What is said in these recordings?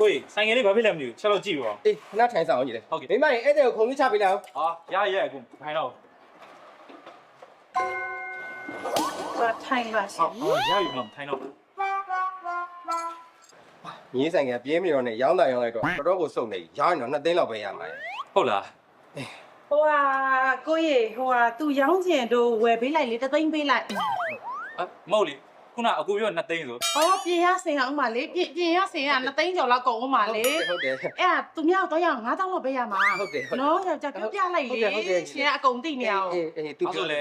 ကိုကြီးဆိုင်ငယ်လေးဘာဖြစ်လဲမသိဘူးချက်တော့ကြည့်ပါ အေးခဏထိုင်ဆောင်အောင်ညီလေ ဟုတ်ကဲ့ မိမရင်အဲ့တဲ့ကိုခုံလေးချပေးလိုက်အောင် ဟာရအခုခိုင်းတော့ ထိုင်ပါရှင် ရပြီမလားထိုင်းတော့ ညီဆိုင်ကပြင်းမနေတော့နဲ့ရောင်းတာရောင်းလိုက်တော့တော်တော်ကိုစုံနေရောင်းရင်တော့2သိန်းလောက်ပဲရမှာ ဟုတ်လား ဟိုဟာကိုကြီးဟိုဟာသူရောင်းချင်တို့ဝယ်ပေးလိုက်လေတသိန်းပေးလိုက် မဟုတ်လေခုနအကူပြော2သိန်းဆို အော်ပြင်ရစင်အောင်ပါလေပြင်ရစင်က2သိန်းကျော်လောက်ကုန်အောင်ပါလေ ဟုတ်တယ် အဲ့ဒါသူများတော့ရအောင်9000လောက်ပေးရမှာ ဟုတ်တယ် နော်ယောက်ျားပြပြလိုက်လေရှင်ကအကုန်သိနေအောင် အေးသူ အဲ့ ပြော ဆိုလေ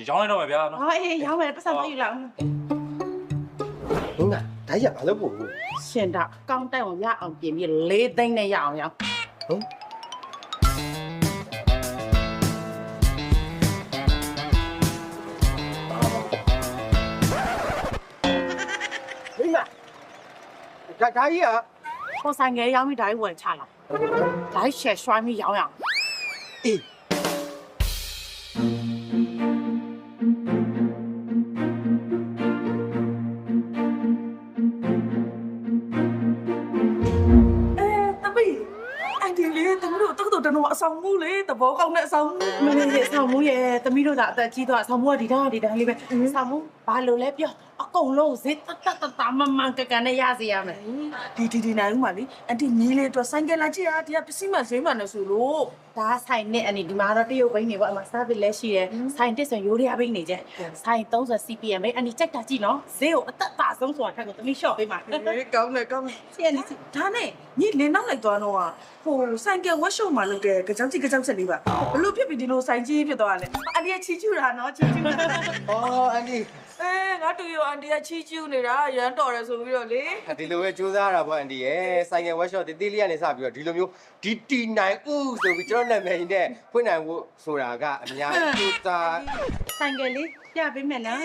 ရောင်းလိုက်တော့မယ်ဗျာနော် ဟောအေးရောင်းမယ်ပတ်စံသိယူလောက် ငါဒါရဘာလို့ပို့ဘူး ရှင်တော့ကောင်းတက်အောင်ရအောင်ပြင်ပြီး4သိန်းနဲ့ရအောင်ရောင်း ဟုတ်မိမဒါကြီးอ่ะ ဟိုဆိုင်ငယ်ရောင်းပြီးဓာတ်ဝယ်ချလာဓာတ်ရှယ်ရွှိုင်းပြီးရောင်းရအောင် အေး သမီးအန်ဒီလေးသမီးတို့တက်တော့တနော်အဆောင်မှုလေသဘောကောင်းတဲ့အဆောင်မှု မင်းရဲ့ဆောင်းမှုရဲ့သမီးတို့ကအသက်ကြီးတော့ဆောင်းမှုကဒီတိုင်းလေးပဲဆောင်းမှုဘာလို့လဲပြောအကုန်လုံးဇစ်တမမန်ကန်နဲ့ရစီရမယ် ဒီနိုင်ဦးမလေးအန်ဒီညီလေးအတွက်ဆိုင်ကယ်လာကြည့်ရဒီကပစ္စည်းမှဈေးမှနဲ့ဆိုလို့ ဒါဆိုင်နဲ့အနေဒီမှာတော့တရုတ်ဘိန်းနေပေါ့အမစားပစ်လဲရှိတယ်ဆိုင်တစ်ဆိုရိုးရဘိန်းနေကြဆိုင်30 CPM ပဲအနေကြိုက်တာကြည့်နော်ဈေးကိုအသက်တာဆုံးဆိုတာထက်ကိုသမီးလျှော့ပေးပါ ကောင်းတယ်ကောင်းတယ် စီရနေစီ ဒါနဲ့ညီလင်းနောက်လိုက်သွားတော့ဟိုဆိုင်ကယ်ဝက်ရှော့မှာလုပ်တဲ့ကြောက်ချက်လေးပါဘလို့ဖြစ်ပြီးဒီလိုဆိုင်ကြီးဖြစ်သွားလဲအန်ဒီကချီချူတာနော်ချီချူတာ အော်အန်ဒီ ငါတူရောအန်ဒီကချီချူနေတာရမ်းတော်တယ်ဆိုပြီးတော့လေ ဒီလိုပဲစူးစမ်းရတာပေါ့အန်ဒီရဲ့ဆိုင်ကယ်ဝက်ရှော့တေးသေးလေးကနေစပြီးတော့ဒီလိုမျိုးဒီတီနိုင်ဦးဆိုပြီးကျွန်တော်နာမည်နဲ့ဖွင့်နိုင်ဖို့ဆိုတာကအများကြီးစူးစမ်း ဆိုင်ကလေးပြပေးမယ်နော်